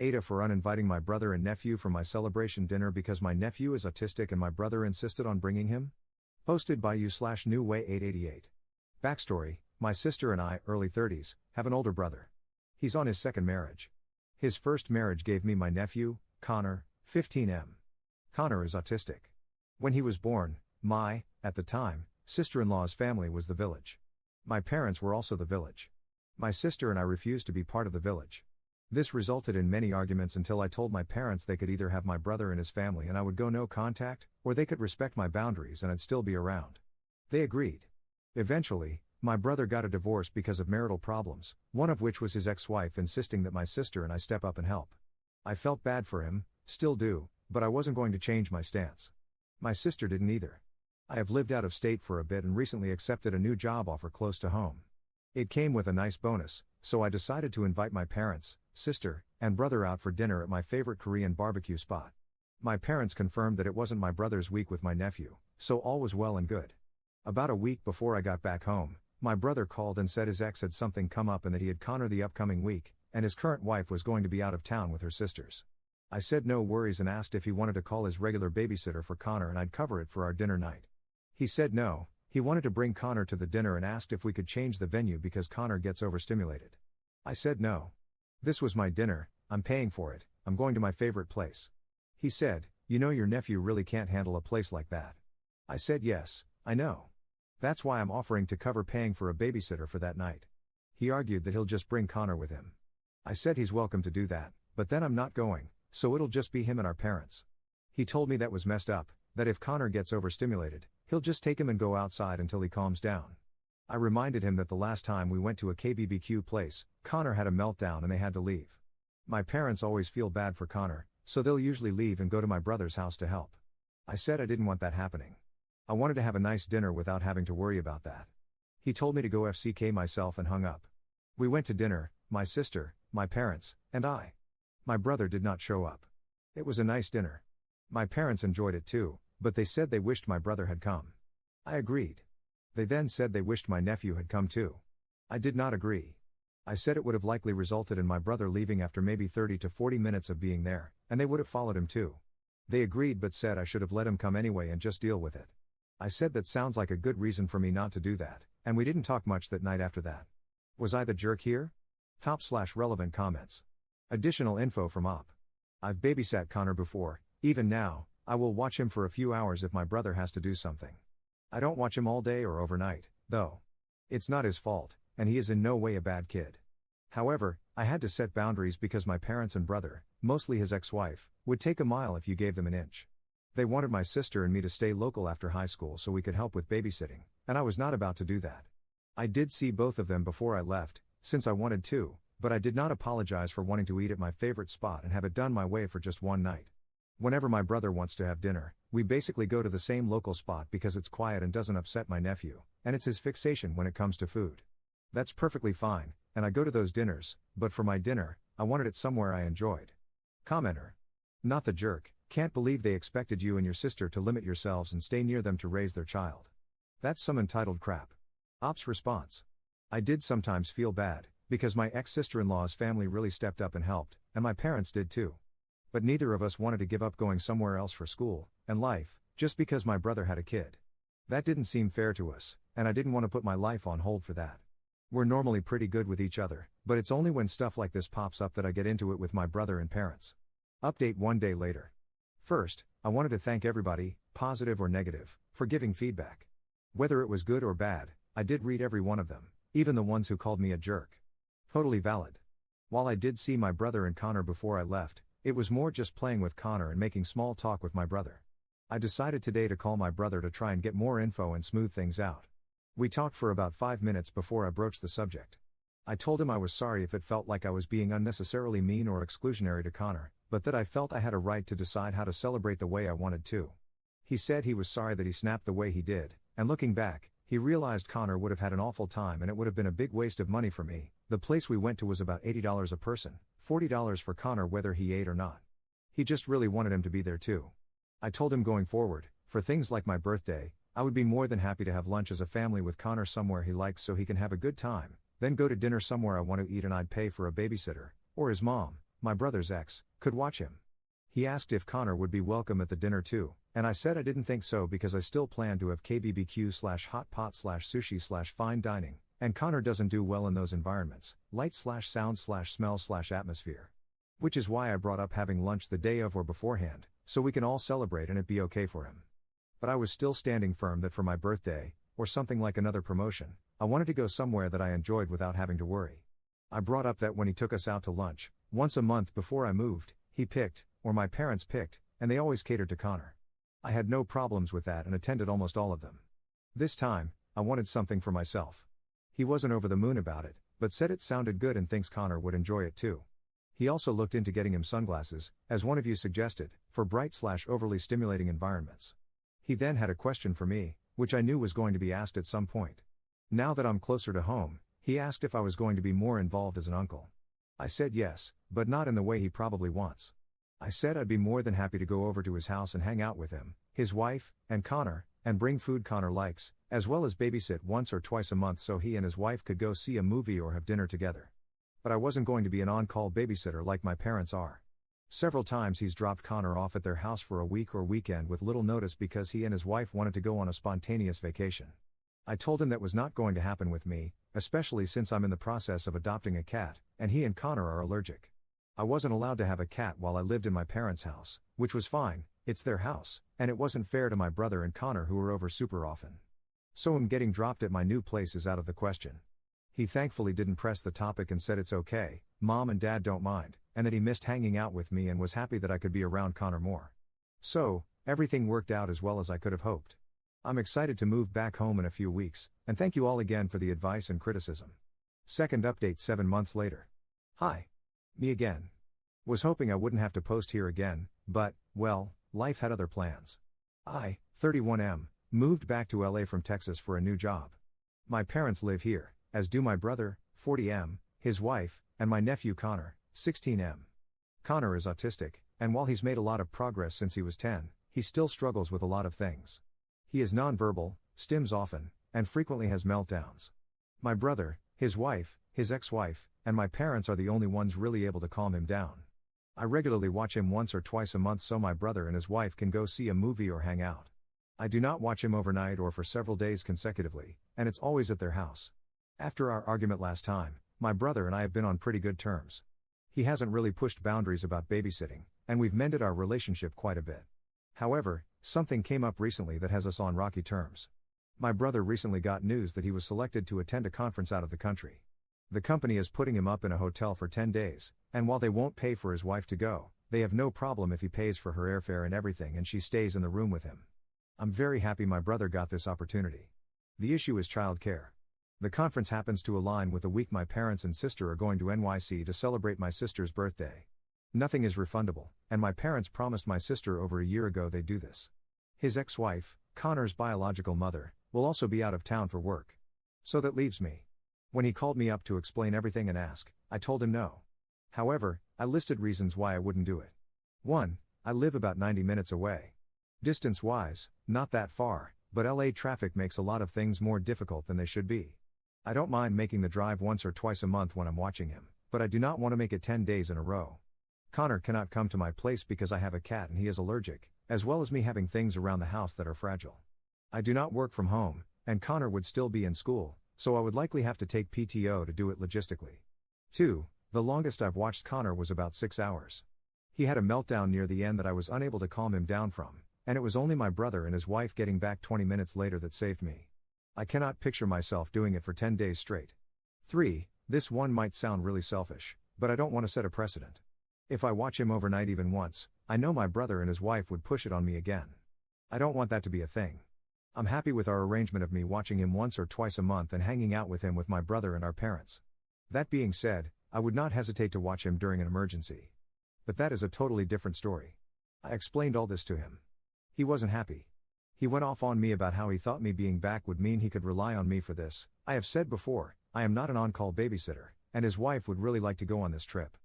AITAH for uninviting my brother and nephew for my celebration dinner because my nephew is autistic and my brother insisted on bringing him? Posted by you/newway888. Backstory: my sister and I, early 30s, have an older brother. He's on his second marriage. His first marriage gave me my nephew, Connor, 15M. Connor is autistic. When he was born, my, at the time, sister-in-law's family was the village. My parents were also the village. My sister and I refused to be part of the village. This resulted in many arguments until I told my parents they could either have my brother and his family and I would go no contact, or they could respect my boundaries and I'd still be around. They agreed. Eventually, my brother got a divorce because of marital problems, one of which was his ex-wife insisting that my sister and I step up and help. I felt bad for him, still do, but I wasn't going to change my stance. My sister didn't either. I have lived out of state for a bit and recently accepted a new job offer close to home. It came with a nice bonus, so I decided to invite my parents, sister, and brother out for dinner at my favorite Korean barbecue spot. My parents confirmed that it wasn't my brother's week with my nephew, so all was well and good. About a week before I got back home, my brother called and said his ex had something come up and that he had Connor the upcoming week, and his current wife was going to be out of town with her sisters. I said no worries and asked if he wanted to call his regular babysitter for Connor and I'd cover it for our dinner night. He said no, he wanted to bring Connor to the dinner and asked if we could change the venue because Connor gets overstimulated. I said no. This was my dinner, I'm paying for it, I'm going to my favorite place. He said, "You know your nephew really can't handle a place like that." I said yes, I know. That's why I'm offering to cover paying for a babysitter for that night. He argued that he'll just bring Connor with him. I said he's welcome to do that, but then I'm not going, so it'll just be him and our parents. He told me that was messed up, that if Connor gets overstimulated, he'll just take him and go outside until he calms down. I reminded him that the last time we went to a KBBQ place, Connor had a meltdown and they had to leave. My parents always feel bad for Connor, so they'll usually leave and go to my brother's house to help. I said I didn't want that happening. I wanted to have a nice dinner without having to worry about that. He told me to go FCK myself and hung up. We went to dinner, my sister, my parents, and I. My brother did not show up. It was a nice dinner. My parents enjoyed it too, but they said they wished my brother had come. I agreed. They then said they wished my nephew had come too. I did not agree. I said it would have likely resulted in my brother leaving after maybe 30 to 40 minutes of being there, and they would have followed him too. They agreed but said I should have let him come anyway and just deal with it. I said that sounds like a good reason for me not to do that, and we didn't talk much that night after that. Was I the jerk here? Top/relevant comments. Additional info from Op. I've babysat Connor before, even now, I will watch him for a few hours if my brother has to do something. I don't watch him all day or overnight, though. It's not his fault, and he is in no way a bad kid. However, I had to set boundaries because my parents and brother, mostly his ex-wife, would take a mile if you gave them an inch. They wanted my sister and me to stay local after high school so we could help with babysitting, and I was not about to do that. I did see both of them before I left, since I wanted to, but I did not apologize for wanting to eat at my favorite spot and have it done my way for just one night. Whenever my brother wants to have dinner, we basically go to the same local spot because it's quiet and doesn't upset my nephew, and it's his fixation when it comes to food. That's perfectly fine, and I go to those dinners, but for my dinner, I wanted it somewhere I enjoyed. Commenter. Not the jerk, can't believe they expected you and your sister to limit yourselves and stay near them to raise their child. That's some entitled crap. Op's response. I did sometimes feel bad, because my ex-sister-in-law's family really stepped up and helped, and my parents did too. But neither of us wanted to give up going somewhere else for school and life, just because my brother had a kid. That didn't seem fair to us, and I didn't want to put my life on hold for that. We're normally pretty good with each other, but it's only when stuff like this pops up that I get into it with my brother and parents. Update 1 day later. First, I wanted to thank everybody, positive or negative, for giving feedback. Whether it was good or bad, I did read every one of them, even the ones who called me a jerk. Totally valid. While I did see my brother and Connor before I left, it was more just playing with Connor and making small talk with my brother. I decided today to call my brother to try and get more info and smooth things out. We talked for about 5 minutes before I broached the subject. I told him I was sorry if it felt like I was being unnecessarily mean or exclusionary to Connor, but that I felt I had a right to decide how to celebrate the way I wanted to. He said he was sorry that he snapped the way he did, and looking back, he realized Connor would have had an awful time and it would have been a big waste of money for me. The place we went to was about $80 a person, $40 for Connor whether he ate or not. He just really wanted him to be there too. I told him going forward, for things like my birthday, I would be more than happy to have lunch as a family with Connor somewhere he likes so he can have a good time, then go to dinner somewhere I want to eat and I'd pay for a babysitter, or his mom, my brother's ex, could watch him. He asked if Connor would be welcome at the dinner too, and I said I didn't think so because I still planned to have KBBQ/hot pot/sushi/fine dining, and Connor doesn't do well in those environments, light/sound/smell/atmosphere. Which is why I brought up having lunch the day of or beforehand, so we can all celebrate and it be okay for him. But I was still standing firm that for my birthday, or something like another promotion, I wanted to go somewhere that I enjoyed without having to worry. I brought up that when he took us out to lunch, once a month before I moved, he picked, or my parents picked, and they always catered to Connor. I had no problems with that and attended almost all of them. This time, I wanted something for myself. He wasn't over the moon about it, but said it sounded good and thinks Connor would enjoy it too. He also looked into getting him sunglasses, as one of you suggested, for bright/overly stimulating environments. He then had a question for me, which I knew was going to be asked at some point. Now that I'm closer to home, he asked if I was going to be more involved as an uncle. I said yes, but not in the way he probably wants. I said I'd be more than happy to go over to his house and hang out with him, his wife, and Connor, and bring food Connor likes, as well as babysit once or twice a month so he and his wife could go see a movie or have dinner together. But I wasn't going to be an on-call babysitter like my parents are. Several times he's dropped Connor off at their house for a week or weekend with little notice because he and his wife wanted to go on a spontaneous vacation. I told him that was not going to happen with me, especially since I'm in the process of adopting a cat, and he and Connor are allergic. I wasn't allowed to have a cat while I lived in my parents' house, which was fine, it's their house, and it wasn't fair to my brother and Connor who were over super often. So him getting dropped at my new place is out of the question. He thankfully didn't press the topic and said it's okay, Mom and Dad don't mind, and that he missed hanging out with me and was happy that I could be around Connor more. So, everything worked out as well as I could have hoped. I'm excited to move back home in a few weeks, and thank you all again for the advice and criticism. Second update 7 months later. Hi. Me again. Was hoping I wouldn't have to post here again, but, well, life had other plans. I, 31M, moved back to LA from Texas for a new job. My parents live here, as do my brother, 40M, his wife, and my nephew Connor, 16M. Connor is autistic, and while he's made a lot of progress since he was 10, he still struggles with a lot of things. He is nonverbal, stims often, and frequently has meltdowns. My brother, his wife, his ex-wife, and my parents are the only ones really able to calm him down. I regularly watch him once or twice a month so my brother and his wife can go see a movie or hang out. I do not watch him overnight or for several days consecutively, and it's always at their house. After our argument last time, my brother and I have been on pretty good terms. He hasn't really pushed boundaries about babysitting, and we've mended our relationship quite a bit. However, something came up recently that has us on rocky terms. My brother recently got news that he was selected to attend a conference out of the country. The company is putting him up in a hotel for 10 days, and while they won't pay for his wife to go, they have no problem if he pays for her airfare and everything and she stays in the room with him. I'm very happy my brother got this opportunity. The issue is childcare. The conference happens to align with the week my parents and sister are going to NYC to celebrate my sister's birthday. Nothing is refundable, and my parents promised my sister over a year ago they'd do this. His ex-wife, Connor's biological mother, will also be out of town for work. So that leaves me. When he called me up to explain everything and ask, I told him no. However, I listed reasons why I wouldn't do it. 1. I live about 90 minutes away. Distance-wise, not that far, but LA traffic makes a lot of things more difficult than they should be. I don't mind making the drive once or twice a month when I'm watching him, but I do not want to make it 10 days in a row. Connor cannot come to my place because I have a cat and he is allergic, as well as me having things around the house that are fragile. I do not work from home, and Connor would still be in school, so I would likely have to take PTO to do it logistically. 2. The longest I've watched Connor was about 6 hours. He had a meltdown near the end that I was unable to calm him down from, and it was only my brother and his wife getting back 20 minutes later that saved me. I cannot picture myself doing it for 10 days straight. 3. This one might sound really selfish, but I don't want to set a precedent. If I watch him overnight even once, I know my brother and his wife would push it on me again. I don't want that to be a thing. I'm happy with our arrangement of me watching him once or twice a month and hanging out with him with my brother and our parents. That being said, I would not hesitate to watch him during an emergency. But that is a totally different story. I explained all this to him. He wasn't happy. He went off on me about how he thought me being back would mean he could rely on me for this. I have said before, I am not an on-call babysitter, and his wife would really like to go on this trip.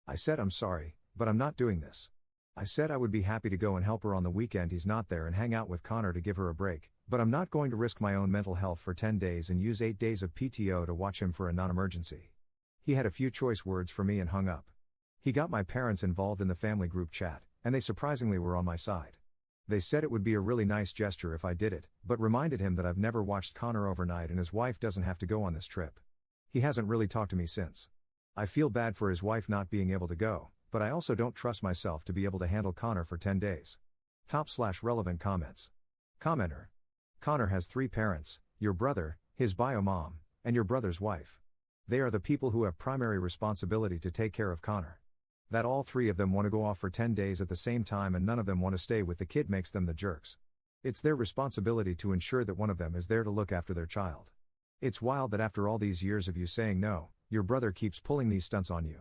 I said I'm sorry, but I'm not doing this. I said I would be happy to go and help her on the weekend he's not there and hang out with Connor to give her a break, but I'm not going to risk my own mental health for 10 days and use 8 days of PTO to watch him for a non-emergency. He had a few choice words for me and hung up. He got my parents involved in the family group chat, and they surprisingly were on my side. They said it would be a really nice gesture if I did it, but reminded him that I've never watched Connor overnight and his wife doesn't have to go on this trip. He hasn't really talked to me since. I feel bad for his wife not being able to go, but I also don't trust myself to be able to handle Connor for 10 days. Top/relevant comments. Commenter. Connor has 3 parents, your brother, his bio mom, and your brother's wife. They are the people who have primary responsibility to take care of Connor. That all 3 of them want to go off for 10 days at the same time and none of them want to stay with the kid makes them the jerks. It's their responsibility to ensure that one of them is there to look after their child. It's wild that after all these years of you saying no, your brother keeps pulling these stunts on you.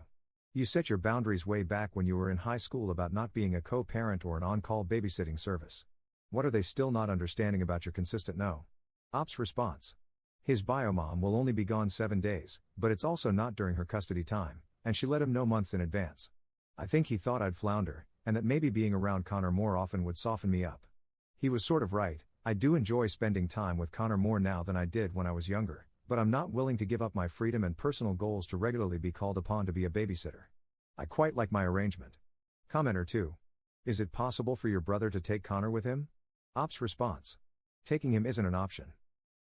You set your boundaries way back when you were in high school about not being a co-parent or an on-call babysitting service. What are they still not understanding about your consistent no? Ops response. His bio mom will only be gone 7 days, but it's also not during her custody time, and she let him know months in advance. I think he thought I'd flounder, and that maybe being around Connor more often would soften me up. He was sort of right. I do enjoy spending time with Connor more now than I did when I was younger, but I'm not willing to give up my freedom and personal goals to regularly be called upon to be a babysitter. I quite like my arrangement. Commenter 2. Is it possible for your brother to take Connor with him? Ops response. Taking him isn't an option.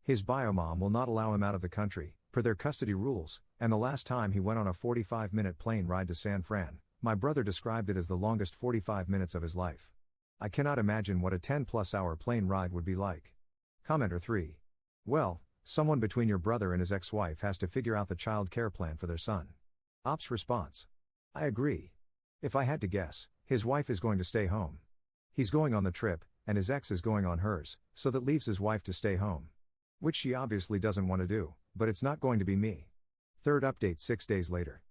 His bio mom will not allow him out of the country, per their custody rules, and the last time he went on a 45-minute plane ride to San Fran, my brother described it as the longest 45 minutes of his life. I cannot imagine what a 10+ hour plane ride would be like. Commenter 3. Well, someone between your brother and his ex-wife has to figure out the child care plan for their son. Ops response. I agree. If I had to guess, his wife is going to stay home. He's going on the trip, and his ex is going on hers, so that leaves his wife to stay home. Which she obviously doesn't want to do, but it's not going to be me. Third update 6 days later.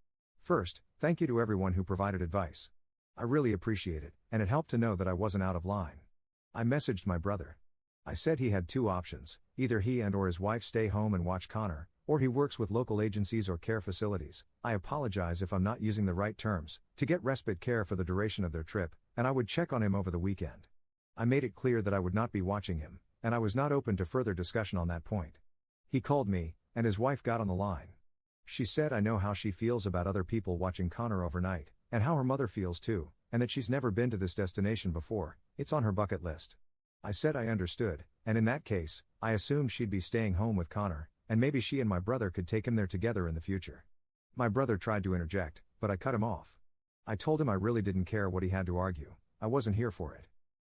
First, thank you to everyone who provided advice. I really appreciate it, and it helped to know that I wasn't out of line. I messaged my brother. I said he had 2 options, either he and or his wife stay home and watch Connor, or he works with local agencies or care facilities, I apologize if I'm not using the right terms, to get respite care for the duration of their trip, and I would check on him over the weekend. I made it clear that I would not be watching him, and I was not open to further discussion on that point. He called me, and his wife got on the line. She said I know how she feels about other people watching Connor overnight, and how her mother feels too, and that she's never been to this destination before, it's on her bucket list. I said I understood, and in that case, I assumed she'd be staying home with Connor, and maybe she and my brother could take him there together in the future. My brother tried to interject, but I cut him off. I told him I really didn't care what he had to argue, I wasn't here for it.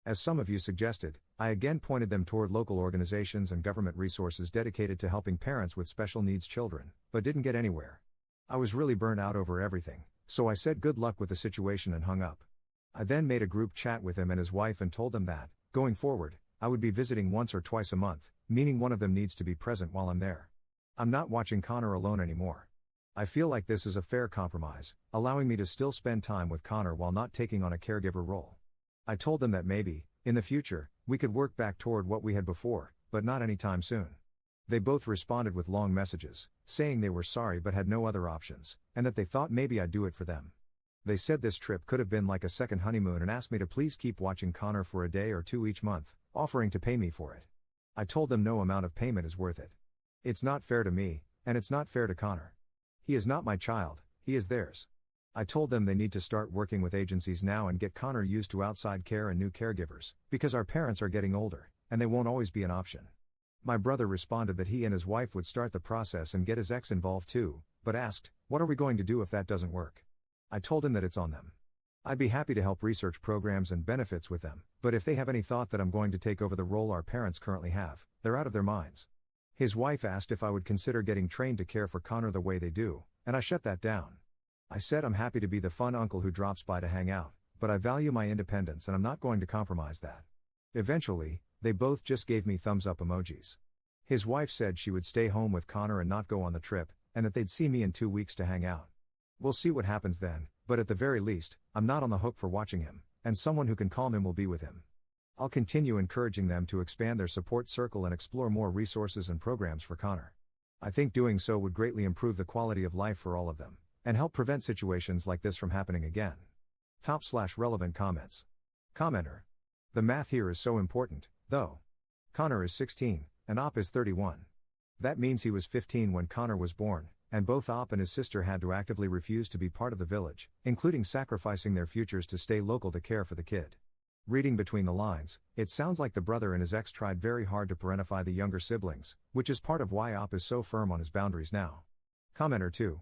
As some of you suggested, I again pointed them toward local organizations and government resources dedicated to helping parents with special needs children, but didn't get anywhere. I was really burnt out over everything, so I said good luck with the situation and hung up. I then made a group chat with him and his wife and told them that, going forward, I would be visiting once or twice a month, meaning one of them needs to be present while I'm there. I'm not watching Connor alone anymore. I feel like this is a fair compromise, allowing me to still spend time with Connor while not taking on a caregiver role. I told them that maybe, in the future, we could work back toward what we had before, but not anytime soon. They both responded with long messages, saying they were sorry but had no other options, and that they thought maybe I'd do it for them. They said this trip could have been like a second honeymoon and asked me to please keep watching Connor for a day or 2 each month, offering to pay me for it. I told them no amount of payment is worth it. It's not fair to me, and it's not fair to Connor. He is not my child, he is theirs. I told them they need to start working with agencies now and get Connor used to outside care and new caregivers, because our parents are getting older, and they won't always be an option. My brother responded that he and his wife would start the process and get his ex involved too, but asked, what are we going to do if that doesn't work? I told him that it's on them. I'd be happy to help research programs and benefits with them, but if they have any thought that I'm going to take over the role our parents currently have, they're out of their minds. His wife asked if I would consider getting trained to care for Connor the way they do, and I shut that down. I said I'm happy to be the fun uncle who drops by to hang out, but I value my independence and I'm not going to compromise that. Eventually, they both just gave me thumbs up emojis. His wife said she would stay home with Connor and not go on the trip, and that they'd see me in 2 weeks to hang out. We'll see what happens then, but at the very least, I'm not on the hook for watching him, and someone who can calm him will be with him. I'll continue encouraging them to expand their support circle and explore more resources and programs for Connor. I think doing so would greatly improve the quality of life for all of them, and help prevent situations like this from happening again. Top/relevant comments. Commenter. The math here is so important, though. Connor is 16, and Op is 31. That means he was 15 when Connor was born, and both Op and his sister had to actively refuse to be part of the village, including sacrificing their futures to stay local to care for the kid. Reading between the lines, it sounds like the brother and his ex tried very hard to parentify the younger siblings, which is part of why Op is so firm on his boundaries now. Commenter 2.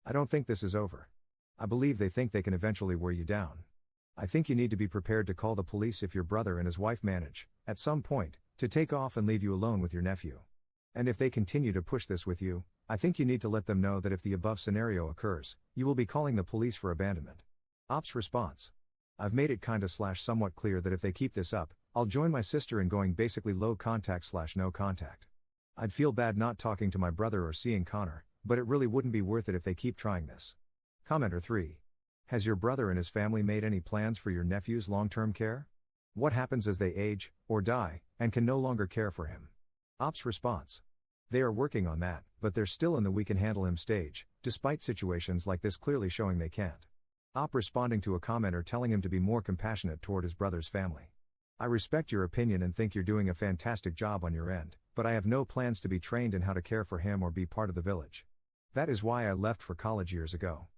I don't think this is over. I believe they think they can eventually wear you down. I think you need to be prepared to call the police if your brother and his wife manage, at some point, to take off and leave you alone with your nephew. And if they continue to push this with you, I think you need to let them know that if the above scenario occurs, you will be calling the police for abandonment. Op's response. I've made it somewhat clear that if they keep this up, I'll join my sister in going basically low contact / no contact. I'd feel bad not talking to my brother or seeing Connor, but it really wouldn't be worth it if they keep trying this. Commenter 3. Has your brother and his family made any plans for your nephew's long-term care? What happens as they age, or die, and can no longer care for him? Op's response. They are working on that, but they're still in the we can handle him stage, despite situations like this clearly showing they can't. Op responding to a commenter telling him to be more compassionate toward his brother's family. I respect your opinion and think you're doing a fantastic job on your end, but I have no plans to be trained in how to care for him or be part of the village. That is why I left for college years ago.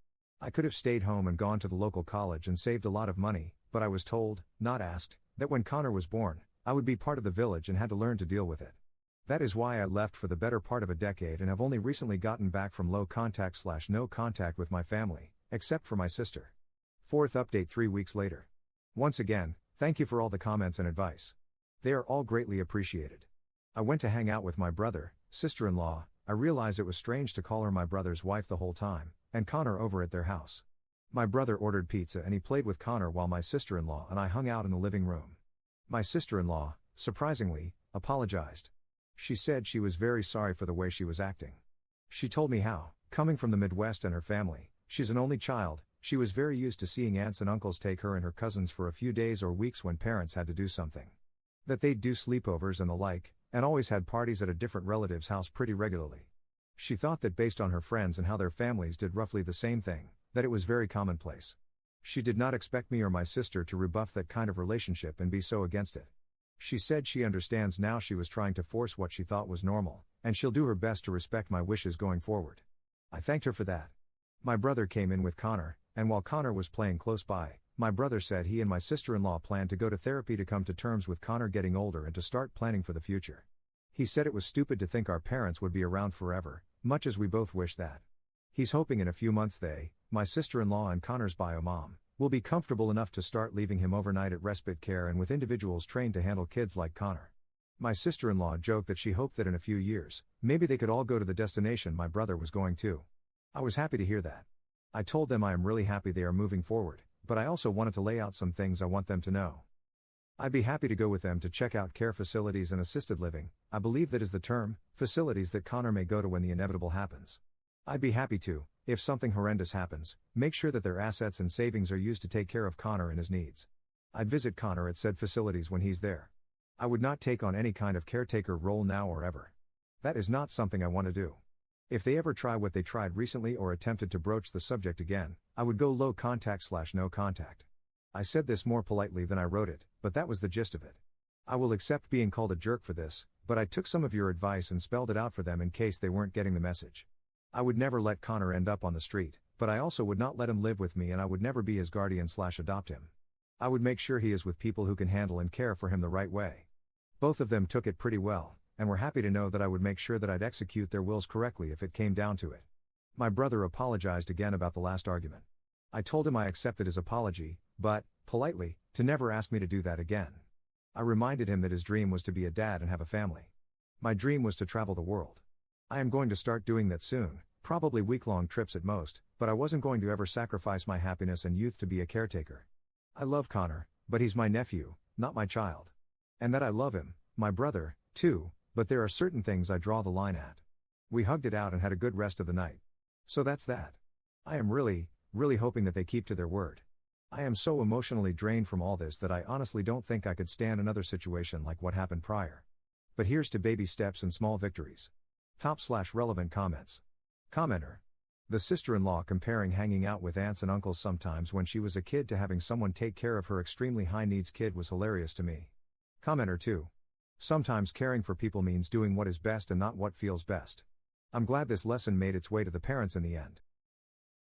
I could have stayed home and gone to the local college and saved a lot of money, but I was told, not asked, that when Connor was born, I would be part of the village and had to learn to deal with it. That is why I left for the better part of a decade and have only recently gotten back from low contact / no contact with my family, except for my sister. Fourth update 3 weeks later. Once again, thank you for all the comments and advice. They are all greatly appreciated. I went to hang out with my brother, sister-in-law. I realized it was strange to call her my brother's wife the whole time, and Connor over at their house. My brother ordered pizza and he played with Connor while my sister-in-law and I hung out in the living room. My sister-in-law, surprisingly, apologized. She said she was very sorry for the way she was acting. She told me how, coming from the Midwest and her family, she's an only child, she was very used to seeing aunts and uncles take her and her cousins for a few days or weeks when parents had to do something. That they'd do sleepovers and the like, and always had parties at a different relative's house pretty regularly. She thought that based on her friends and how their families did roughly the same thing, that it was very commonplace. She did not expect me or my sister to rebuff that kind of relationship and be so against it. She said she understands now she was trying to force what she thought was normal, and she'll do her best to respect my wishes going forward. I thanked her for that. My brother came in with Connor, and while Connor was playing close by, my brother said he and my sister-in-law planned to go to therapy to come to terms with Connor getting older and to start planning for the future. He said it was stupid to think our parents would be around forever, much as we both wish that. He's hoping in a few months they, my sister-in-law and Connor's bio mom, will be comfortable enough to start leaving him overnight at respite care and with individuals trained to handle kids like Connor. My sister-in-law joked that she hoped that in a few years, maybe they could all go to the destination my brother was going to. I was happy to hear that. I told them I am really happy they are moving forward, but I also wanted to lay out some things I want them to know. I'd be happy to go with them to check out care facilities and assisted living, I believe that is the term, facilities that Connor may go to when the inevitable happens. I'd be happy to, if something horrendous happens, make sure that their assets and savings are used to take care of Connor and his needs. I'd visit Connor at said facilities when he's there. I would not take on any kind of caretaker role now or ever. That is not something I want to do. If they ever try what they tried recently or attempted to broach the subject again, I would go low contact / no contact. I said this more politely than I wrote it, but that was the gist of it. I will accept being called a jerk for this, but I took some of your advice and spelled it out for them in case they weren't getting the message. I would never let Connor end up on the street, but I also would not let him live with me and I would never be his guardian / adopt him. I would make sure he is with people who can handle and care for him the right way. Both of them took it pretty well, and were happy to know that I would make sure that I'd execute their wills correctly if it came down to it. My brother apologized again about the last argument. I told him I accepted his apology, but, politely, to never ask me to do that again. I reminded him that his dream was to be a dad and have a family. My dream was to travel the world. I am going to start doing that soon, probably week-long trips at most, but I wasn't going to ever sacrifice my happiness and youth to be a caretaker. I love Connor, but he's my nephew, not my child. And that I love him, my brother, too, but there are certain things I draw the line at. We hugged it out and had a good rest of the night. So that's that. I am really hoping that they keep to their word. I am so emotionally drained from all this that I honestly don't think I could stand another situation like what happened prior. But here's to baby steps and small victories. Top/relevant comments. Commenter. The sister-in-law comparing hanging out with aunts and uncles sometimes when she was a kid to having someone take care of her extremely high-needs kid was hilarious to me. Commenter 2. Sometimes caring for people means doing what is best and not what feels best. I'm glad this lesson made its way to the parents in the end.